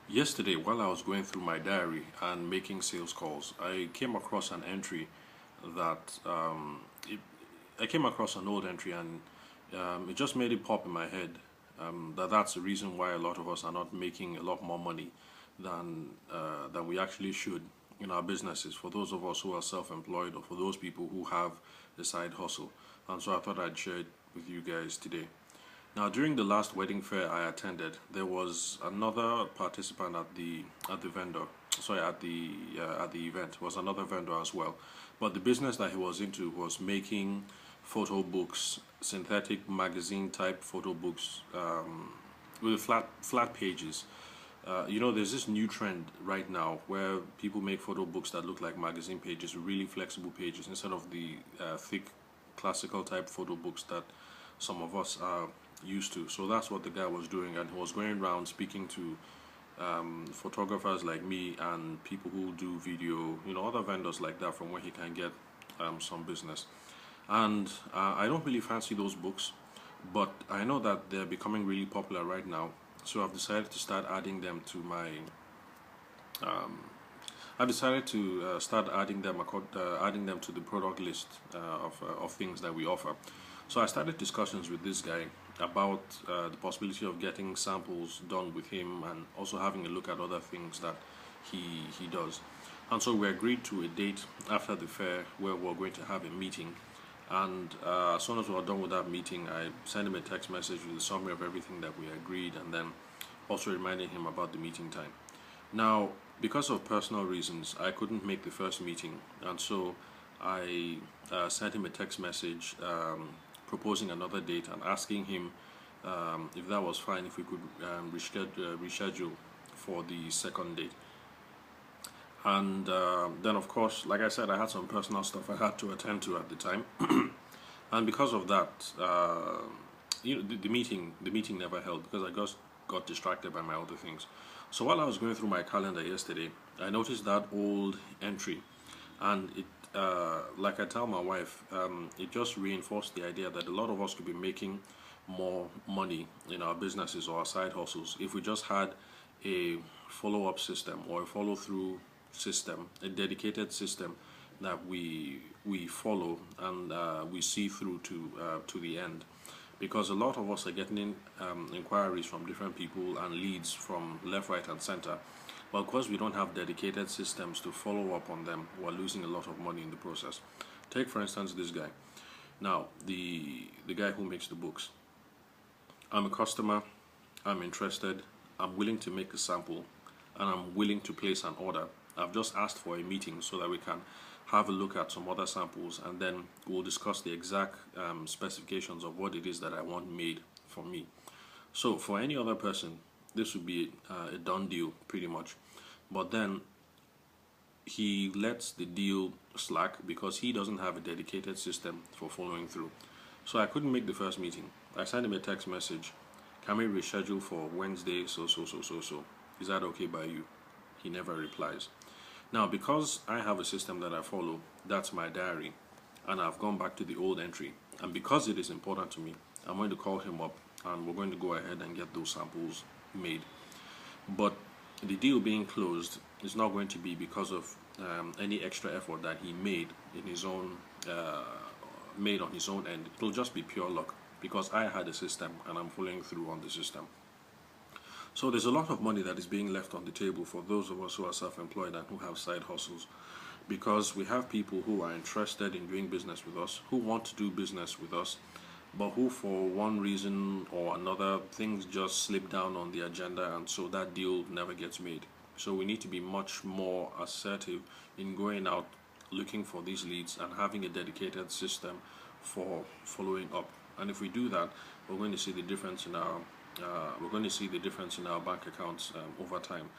Yesterday, while I was going through my diary and making sales calls, I came across an entry that I came across an old entry, and it just made it pop in my head that's the reason why a lot of us are not making a lot more money than we actually should in our businesses. For those of us who are self-employed, or for those people who have a side hustle, and so I thought I'd share it with you guys today. Now, during the last wedding fair I attended, there was another participant at the vendor. Sorry, at the event was another vendor as well, but the business that he was into was making photo books, synthetic magazine type photo books with flat pages. There's this new trend right now where people make photo books that look like magazine pages, really flexible pages, instead of the thick classical type photo books that some of us are used to. So that's what the guy was doing, and he was going around speaking to photographers like me and people who do video, other vendors like that, from where he can get some business. And I don't really fancy those books, but I know that they're becoming really popular right now. So I've decided to start adding them to my. I decided to start adding them to the product list of things that we offer. So I started discussions with this guy about the possibility of getting samples done with him, and also having a look at other things that he does. And so we agreed to a date after the fair where we're going to have a meeting. And as soon as we were done with that meeting, I sent him a text message with a summary of everything that we agreed, and then also reminding him about the meeting time. Now, because of personal reasons, I couldn't make the first meeting, and so I sent him a text message proposing another date and asking him if that was fine, if we could reschedule for the second date. And then, of course, like I said, I had some personal stuff I had to attend to at the time, and because of that, the meeting never held because I just got distracted by my other things. So while I was going through my calendar yesterday, I noticed that old entry, and it, like I tell my wife, it just reinforced the idea that a lot of us could be making more money in our businesses or our side hustles if we just had a follow-up system or a follow-through system, a dedicated system that we follow and we see through to the end. Because a lot of us are getting inquiries from different people and leads from left, right, and center. But because we don't have dedicated systems to follow up on them, we're losing a lot of money in the process. Take for instance this guy. Now, the guy who makes the books. I'm a customer, I'm interested, I'm willing to make a sample, and I'm willing to place an order. I've just asked for a meeting so that we can have a look at some other samples, and then we'll discuss the exact specifications of what it is that I want made for me. So for any other person, this would be a done deal pretty much. But then he lets the deal slack because he doesn't have a dedicated system for following through. So I couldn't make the first meeting. I sent him a text message. Can we reschedule for Wednesday? So. Is that okay by you? He never replies. Now, because I have a system that I follow, that's my diary, and I've gone back to the old entry. And because it is important to me, I'm going to call him up and we're going to go ahead and get those samples made. But the deal being closed is not going to be because of any extra effort that he made in his own made on his own end. It'll just be pure luck because I had a system and I'm following through on the system. So there's a lot of money that is being left on the table for those of us who are self-employed and who have side hustles, because we have people who are interested in doing business with us, who want to do business with us, but who for one reason or another, things just slip down on the agenda, and so that deal never gets made. So we need to be much more assertive in going out looking for these leads and having a dedicated system for following up. And if we do that, we're going to see the difference in our bank accounts over time.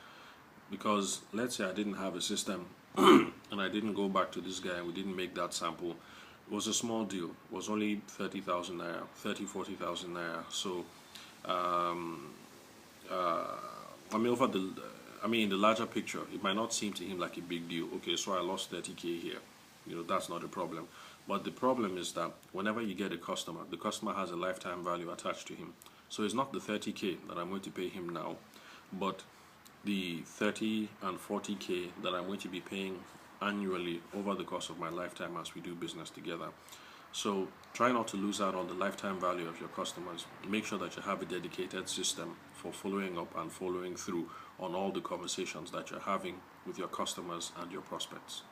Because let's say I didn't have a system and I didn't go back to this guy and we didn't make that sample. It was a small deal. It was only 30,000 naira, 40,000 naira. So in the larger picture, it might not seem to him like a big deal. Okay, so I lost 30K here. That's not a problem. But the problem is that whenever you get a customer, the customer has a lifetime value attached to him. So it's not the 30K that I'm going to pay him now, but the 30 and 40K that I'm going to be paying annually over the course of my lifetime as we do business together. So try not to lose out on the lifetime value of your customers. Make sure that you have a dedicated system for following up and following through on all the conversations that you're having with your customers and your prospects.